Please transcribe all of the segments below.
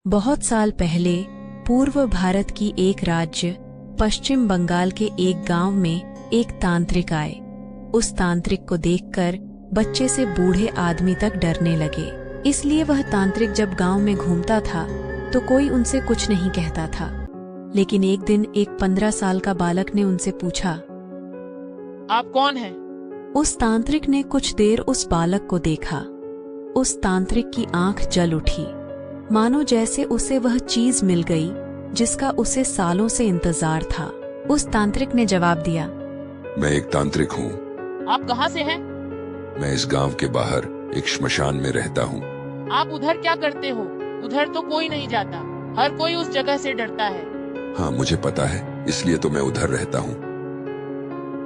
बहुत साल पहले पूर्व भारत की एक राज्य पश्चिम बंगाल के एक गांव में एक तांत्रिक आए। उस तांत्रिक को देखकर बच्चे से बूढ़े आदमी तक डरने लगे। इसलिए वह तांत्रिक जब गांव में घूमता था तो कोई उनसे कुछ नहीं कहता था। लेकिन एक दिन एक 15 साल का बालक ने उनसे पूछा, आप कौन हैं? उस तांत्रिक ने कुछ देर उस बालक को देखा। उस तांत्रिक की आंख जल उठी, मानो जैसे उसे वह चीज मिल गई जिसका उसे सालों से इंतजार था। उस तांत्रिक ने जवाब दिया, मैं एक तांत्रिक हूँ। आप कहाँ से हैं? मैं इस गांव के बाहर एक श्मशान में रहता हूँ। आप उधर क्या करते हो? उधर तो कोई नहीं जाता, हर कोई उस जगह से डरता है। हाँ, मुझे पता है, इसलिए तो मैं उधर रहता हूँ।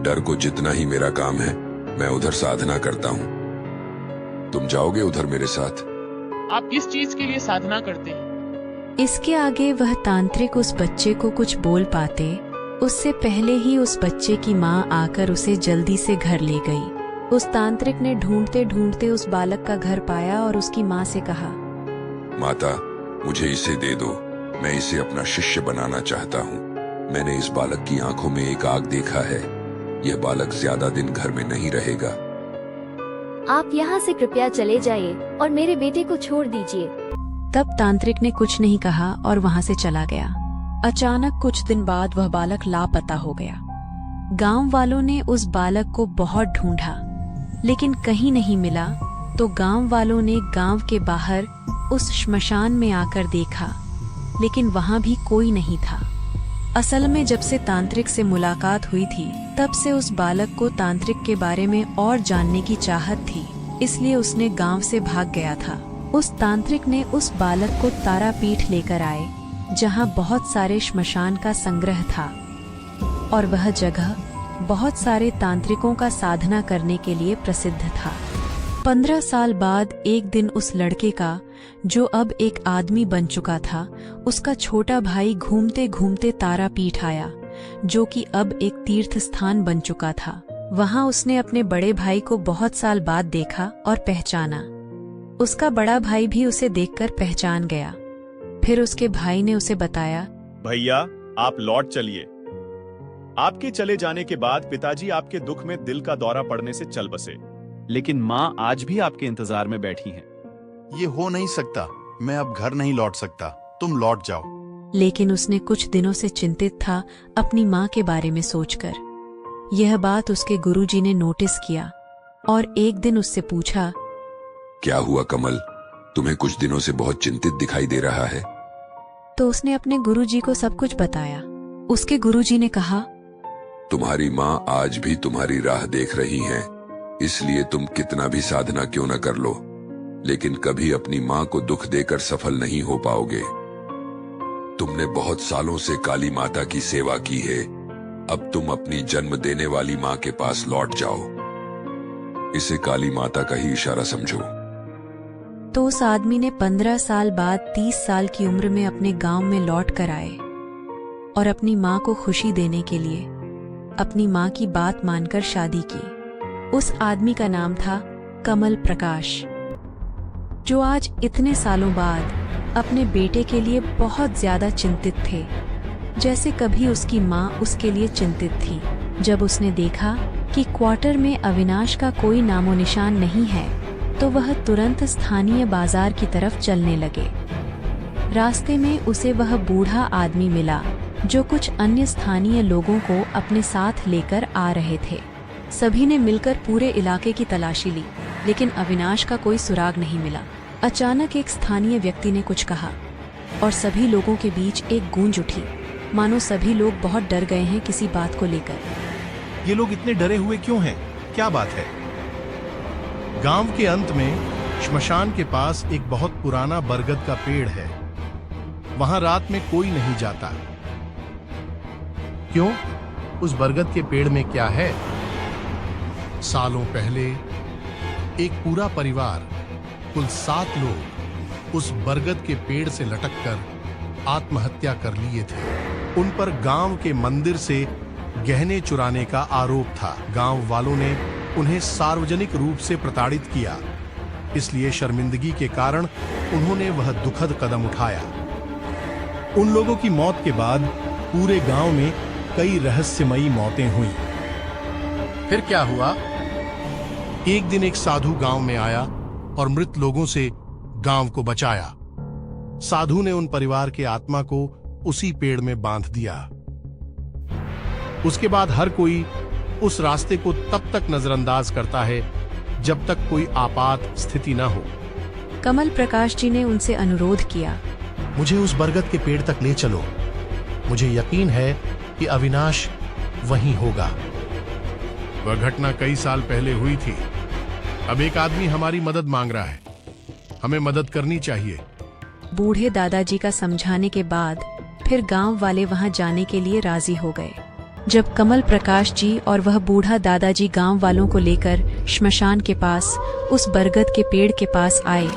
डर को जितना ही मेरा काम है, मैं उधर साधना करता हूँ। तुम जाओगे उधर मेरे साथ? आप किस चीज के लिए साधना करते हैं? इसके आगे वह तांत्रिक उस बच्चे को कुछ बोल पाते उससे पहले ही उस बच्चे की माँ आकर उसे जल्दी से घर ले गई। उस तांत्रिक ने ढूंढते ढूंढते उस बालक का घर पाया और उसकी माँ से कहा, माता, मुझे इसे दे दो, मैं इसे अपना शिष्य बनाना चाहता हूँ। मैंने इस बालक की आंखों में एक आग देखा है। यह बालक ज्यादा दिन घर में नहीं रहेगा। आप यहाँ से कृपया चले जाइए और मेरे बेटे को छोड़ दीजिए। तब तांत्रिक ने कुछ नहीं कहा और वहाँ से चला गया। अचानक कुछ दिन बाद वह बालक लापता हो गया। गांव वालों ने उस बालक को बहुत ढूंढा, लेकिन कहीं नहीं मिला। तो गांव वालों ने गांव के बाहर उस श्मशान में आकर देखा, लेकिन वहां भी कोई नहीं था। असल में जब से तांत्रिक से मुलाकात हुई थी, तब से उस बालक को तांत्रिक के बारे में और जानने की चाहत थी, इसलिए उसने गांव से भाग गया था। उस तांत्रिक ने उस बालक को तारापीठ लेकर आए, जहां बहुत सारे श्मशान का संग्रह था और वह जगह बहुत सारे तांत्रिकों का साधना करने के लिए प्रसिद्ध था। 15 साल बाद एक दिन उस लड़के का, जो अब एक आदमी बन चुका था, उसका छोटा भाई घूमते घूमते तारापीठ आया, जो कि अब एक तीर्थ स्थान बन चुका था। वहां उसने अपने बड़े भाई को बहुत साल बाद देखा और पहचाना। उसका बड़ा भाई भी उसे देखकर पहचान गया। फिर उसके भाई ने उसे बताया, भैया, आप लौट चलिए। आपके चले जाने के बाद पिताजी आपके दुख में दिल का दौरा पड़ने से चल बसे, लेकिन माँ आज भी आपके इंतजार में बैठी हैं। ये हो नहीं सकता, मैं अब घर नहीं लौट सकता, तुम लौट जाओ। लेकिन उसने कुछ दिनों से चिंतित था अपनी माँ के बारे में सोचकर। यह बात उसके गुरुजी ने नोटिस किया और एक दिन उससे पूछा, क्या हुआ कमल, तुम्हें कुछ दिनों से बहुत चिंतित दिखाई दे रहा है? तो उसने अपने गुरुजी को सब कुछ बताया। उसके गुरुजी ने कहा, तुम्हारी माँ आज भी तुम्हारी राह देख रही हैं, इसलिए तुम कितना भी साधना क्यों न कर लो, लेकिन कभी अपनी माँ को दुख देकर सफल नहीं हो पाओगे। तुमने बहुत सालों से काली माता की सेवा की है, अब तुम अपनी जन्म देने वाली माँ के पास लौट जाओ। इसे काली माता का ही इशारा समझो। तो उस आदमी ने 15 साल बाद 30 साल की उम्र में अपने गांव में लौट कर आए और अपनी माँ को खुशी देने के लिए अपनी माँ की बात मानकर शादी की। उस आदमी का नाम था कमल प्रकाश, जो आज इतने सालों बाद अपने बेटे के लिए बहुत ज्यादा चिंतित थे, जैसे कभी उसकी माँ उसके लिए चिंतित थी। जब उसने देखा कि क्वार्टर में अविनाश का कोई नामो निशान नहीं है, तो वह तुरंत स्थानीय बाजार की तरफ चलने लगे। रास्ते में उसे वह बूढ़ा आदमी मिला, जो कुछ अन्य स्थानीय लोगों को अपने साथ लेकर आ रहे थे। सभी ने मिलकर पूरे इलाके की तलाशी ली, लेकिन अविनाश का कोई सुराग नहीं मिला। अचानक एक स्थानीय व्यक्ति ने कुछ कहा और सभी लोगों के बीच एक गूंज उठी, मानो सभी लोग बहुत डर गए हैं किसी बात को लेकर। ये लोग इतने डरे हुए क्यों हैं? क्या बात है? गांव के अंत में श्मशान के पास एक बहुत पुराना बरगद का पेड़ है। वहां रात में कोई नहीं जाता। क्यों? उस बरगद के पेड़ में क्या है? सालों पहले एक पूरा परिवार, कुल 7 लोग उस बरगद के पेड़ से लटककर आत्महत्या कर लिए थे। उन पर गांव के मंदिर से गहने चुराने का आरोप था। गांव वालों ने उन्हें सार्वजनिक रूप से प्रताड़ित किया, इसलिए शर्मिंदगी के कारण उन्होंने वह दुखद कदम उठाया। उन लोगों की मौत के बाद पूरे गांव में कई रहस्यमयी मौतें हुई। फिर क्या हुआ? एक दिन एक साधु गांव में आया और मृत लोगों से गांव को बचाया। साधु ने उन परिवार के आत्मा को उसी पेड़ में बांध दिया। उसके बाद हर कोई उस रास्ते को तब तक नजरअंदाज करता है जब तक कोई आपात स्थिति न हो। कमल प्रकाश जी ने उनसे अनुरोध किया, मुझे उस बरगद के पेड़ तक ले चलो। मुझे यकीन है कि अविनाश वहीं होगा। वह घटना कई साल पहले हुई थी। अब एक आदमी हमारी मदद मांग रहा है, हमें मदद करनी चाहिए। बूढ़े दादाजी का समझाने के बाद फिर गांव वाले वहां जाने के लिए राजी हो गए। जब कमल प्रकाश जी और वह बूढ़ा दादाजी गांव वालों को लेकर श्मशान के पास उस बरगद के पेड़ के पास आए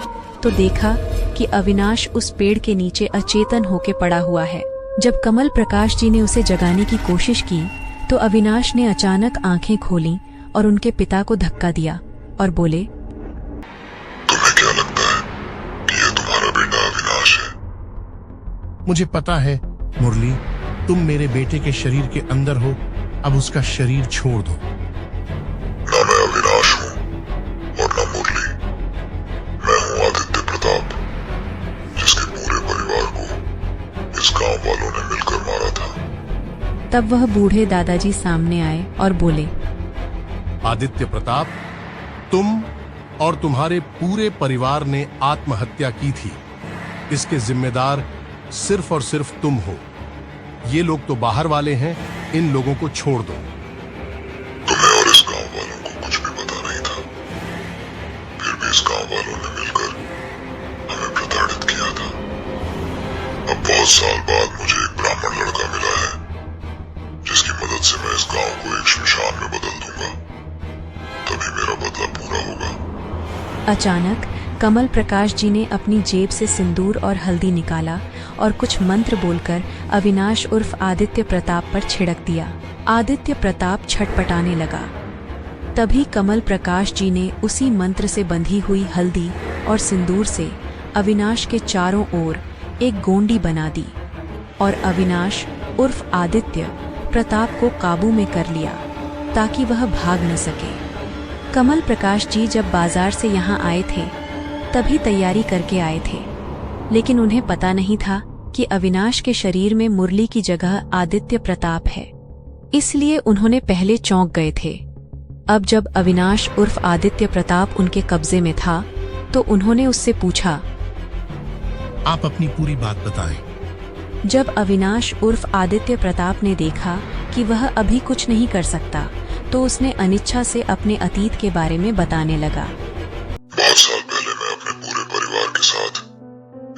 तो देखा कि अविनाश उस पेड़ के नीचे अचेतन होके पड़ा हुआ है। जब कमल प्रकाश जी ने उसे जगाने की कोशिश की तो अविनाश ने अचानक आंखें खोलीं और उनके पिता को धक्का दिया और बोले, तुम्हें क्या लगता है कि यह तुम्हारा बेटा अविनाश है? मुझे पता है मुरली, तुम मेरे बेटे के शरीर के अंदर हो। अब उसका शरीर छोड़ दो। ना मैं अविनाश हूँ और ना मुरली। मैं हूँ आदित्य प्रताप, जिसके पूरे परिवार को इस गांव वालों ने मिलकर मारा था। तब वह बूढ़े दादाजी सामने आए और बोले, आदित्य प्रताप, तुम और तुम्हारे पूरे परिवार ने आत्महत्या की थी। इसके जिम्मेदार सिर्फ और सिर्फ तुम हो। ये लोग तो बाहर वाले हैं, इन लोगों को छोड़ दो। तुम्हें और इस गांव वालों को कुछ भी पता नहीं था। फिर भी इस गांव वालों ने मिलकर हमें प्रताड़ित किया था। अब बहुत साल बाद मुझे एक ब्राह्मण लड़का मिला है, जिसकी मदद से मैं इस गांव को एक श्मशान में बदल दूंगा। तभी मेरा बदला पूरा होगा। अचानक कमल प्रकाश जी ने अपनी जेब से सिंदूर और हल्दी निकाला और कुछ मंत्र बोलकर अविनाश उर्फ आदित्य प्रताप पर छिड़क दिया। आदित्य प्रताप छटपटाने लगा। तभी कमल प्रकाश जी ने उसी मंत्र से बंधी हुई हल्दी और सिंदूर से अविनाश के चारों ओर एक गोंडी बना दी और अविनाश उर्फ आदित्य प्रताप को काबू में कर लिया ताकि वह भाग न सके। कमल प्रकाश जी जब बाजार से यहाँ आए थे तभी तैयारी करके आए थे, लेकिन उन्हें पता नहीं था कि अविनाश के शरीर में मुरली की जगह आदित्य प्रताप है। इसलिए उन्होंने पहले चौंक गए थे। अब जब अविनाश उर्फ आदित्य प्रताप उनके कब्जे में था तो उन्होंने उससे पूछा, आप अपनी पूरी बात बताएं। जब अविनाश उर्फ आदित्य प्रताप ने देखा कि वह अभी कुछ नहीं कर सकता तो उसने अनिच्छा से अपने अतीत के बारे में बताने लगा। बहुत साल पहले मैं अपने पूरे परिवार के साथ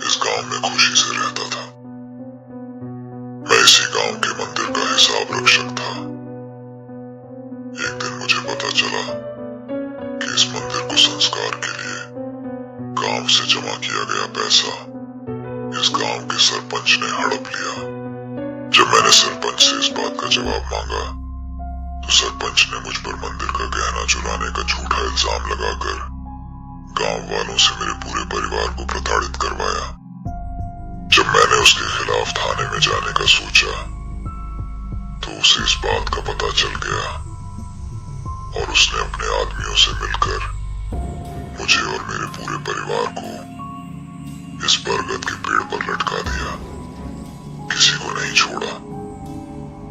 इस गांव में खुशी से रहता था। मैं इसी गांव के मंदिर का हिसाब रक्षक था। एक दिन मुझे पता चला कि इस मंदिर को संस्कार के लिए गांव से जमा किया गया पैसा इस गांव के सरपंच ने हड़प लिया। जब मैंने सरपंच से इस बात का जवाब मांगा तो सरपंच ने मुझ पर मंदिर का गहना चुराने का झूठा इल्जाम लगाकर गांव वालों से मेरे पूरे परिवार को प्रताड़ित करवाया। जब मैंने उसके खिलाफ थाने में जाने का सोचा तो उसे इस बात का पता चल गया और उसने अपने आदमियों से मिलकर मुझे और मेरे पूरे परिवार को इस बरगद के पेड़ पर लटका दिया। किसी को नहीं छोड़ा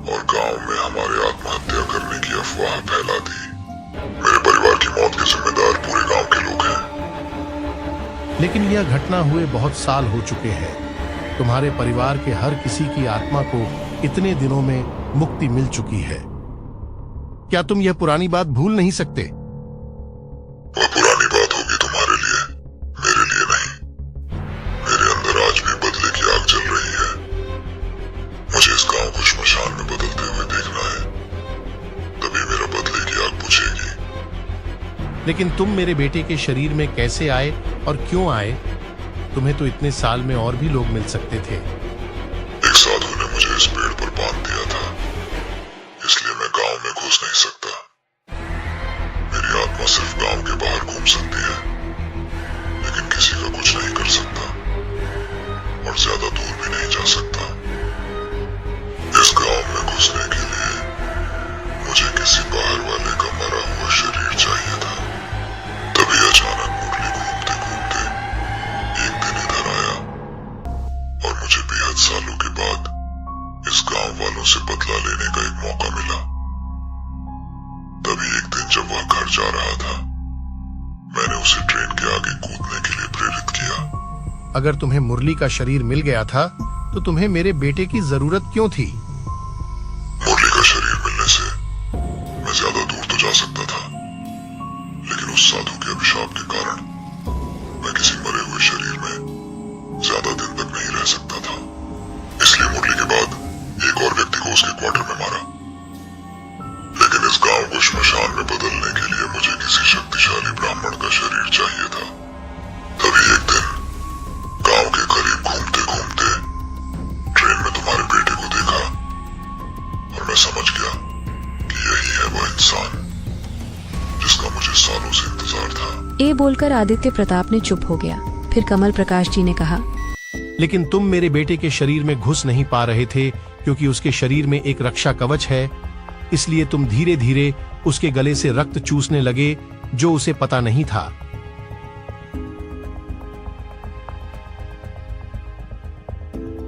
और गांव में हमारे आत्महत्या करने की अफवाह फैला दी। मेरे परिवार की मौत के जिम्मेदार पूरे गांव के लोग हैं। लेकिन यह घटना हुए बहुत साल हो चुके हैं। तुम्हारे परिवार के हर किसी की आत्मा को इतने दिनों में मुक्ति मिल चुकी है। क्या तुम यह पुरानी बात भूल नहीं सकते? वह पुरानी बात होगी तुम्हारे लिए, मेरे लिए नहीं। मेरे अंदर आज भी बदले की आग जल रही है। मुझे इस गांव को श्मशान में बदलते हुए देखना है, तभी मेरा बदले की आग बुझेगी। लेकिन तुम मेरे बेटे के शरीर में कैसे आए और क्यों आए? तुम्हें तो इतने साल में और भी लोग मिल सकते थे। एक साधु ने मुझे इस पेड़ पर बांध दिया था, इसलिए मैं गांव में घुस नहीं सकता। मेरी आत्मा सिर्फ गांव के बाहर घूम सकती है, लेकिन किसी का कुछ नहीं कर सकता और ज्यादा दूर भी नहीं जा सकता। अगर तुम्हें मुरली का शरीर मिल गया था तो तुम्हें मेरे बेटे की जरूरत क्यों थी? मुरली का शरीर मिलने से मैं ज्यादा दूर तो जा सकता था, लेकिन उस साधु के अभिशाप के कारण मैं किसी मरे हुए शरीर में ज्यादा दिन तक नहीं रह सकता था। इसलिए मुरली के बाद एक और व्यक्ति को उसके क्वार्टर में मारा। लेकिन इस गांव को श्मशान में बदलने के लिए मुझे किसी शक्तिशाली ब्राह्मण का शरीर चाहिए था। तभी एक दिन गांव के करीब घूमते घूमते ट्रेन में तुम्हारे बेटे को देखा और मैं समझ गया कि यही है वह इंसान जिसका मुझे सालों से इंतजार था। ये बोलकर आदित्य प्रताप ने चुप हो गया। फिर कमल प्रकाश जी ने कहा, लेकिन तुम मेरे बेटे के शरीर में घुस नहीं पा रहे थे क्योंकि उसके शरीर में एक रक्षा कवच है। इसलिए तुम धीरे धीरे उसके गले से रक्त चूसने लगे जो उसे पता नहीं था।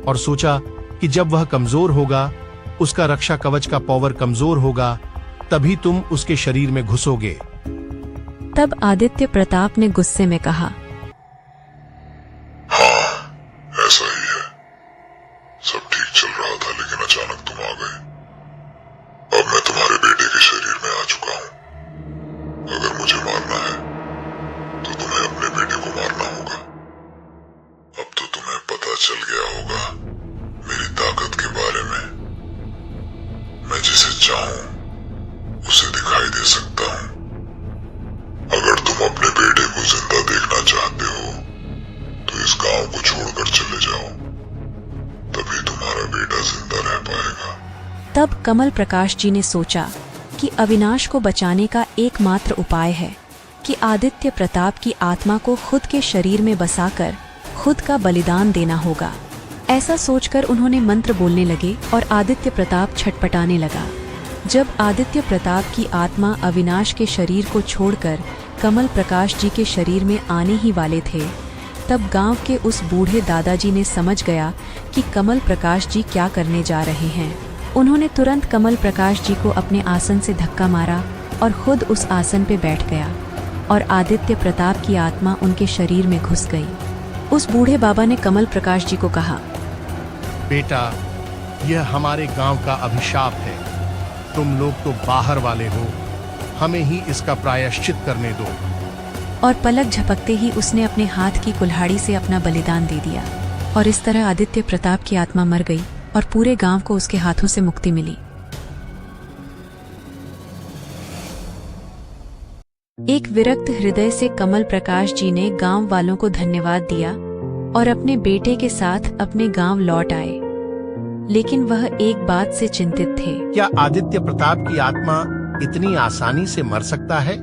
और सोचा कि जब वह कमजोर होगा, उसका रक्षा कवच का पावर कमजोर होगा, तभी तुम उसके शरीर में घुसोगे। तब आदित्य प्रताप ने गुस्से में कहा, हाँ, ऐसा ही है। सब ठीक चल रहा था, लेकिन अचानक तुम आ गए। अब मैं तुम्हारे बेटे के शरीर में आ चुका हूँ। अगर मुझे मारना है तो तुम्हें अपने बेटे को मारना होगा। अब तो तुम्हें पता चल गया होगा मेरी ताकत के बारे में। मैं जिसे चाहूं उसे दिखाई दे सकता हूं। अगर तुम अपने बेटे को जिंदा देखना चाहते हो तो इस गांव को छोड़कर चले जाओ, तभी तुम्हारा बेटा जिंदा रह पाएगा। तब कमल प्रकाश जी ने सोचा कि अविनाश को बचाने का एकमात्र उपाय है कि आदित्य प्रताप की आत्मा को खुद के शरीर में बसाकर खुद का बलिदान देना होगा। ऐसा सोचकर उन्होंने मंत्र बोलने लगे और आदित्य प्रताप छटपटाने लगा। जब आदित्य प्रताप की आत्मा अविनाश के शरीर को छोड़कर कमल प्रकाश जी के शरीर में आने ही वाले थे, तब गांव के उस बूढ़े दादाजी ने समझ गया कि कमल प्रकाश जी क्या करने जा रहे हैं। उन्होंने तुरंत कमल प्रकाश जी को अपने आसन से धक्का मारा और खुद उस आसन पे बैठ गया और आदित्य प्रताप की आत्मा उनके शरीर में घुस गई। उस बूढ़े बाबा ने कमल प्रकाश जी को कहा, बेटा, यह हमारे गांव का अभिशाप है। तुम लोग तो बाहर वाले हो, हमें ही इसका प्रायश्चित करने दो। और पलक झपकते ही उसने अपने हाथ की कुल्हाड़ी से अपना बलिदान दे दिया और इस तरह आदित्य प्रताप की आत्मा मर गई और पूरे गांव को उसके हाथों से मुक्ति मिली। एक विरक्त हृदय से कमल प्रकाश जी ने गांव वालों को धन्यवाद दिया और अपने बेटे के साथ अपने गांव लौट आए। लेकिन वह एक बात से चिंतित थे। क्या आदित्य प्रताप की आत्मा इतनी आसानी से मर सकता है?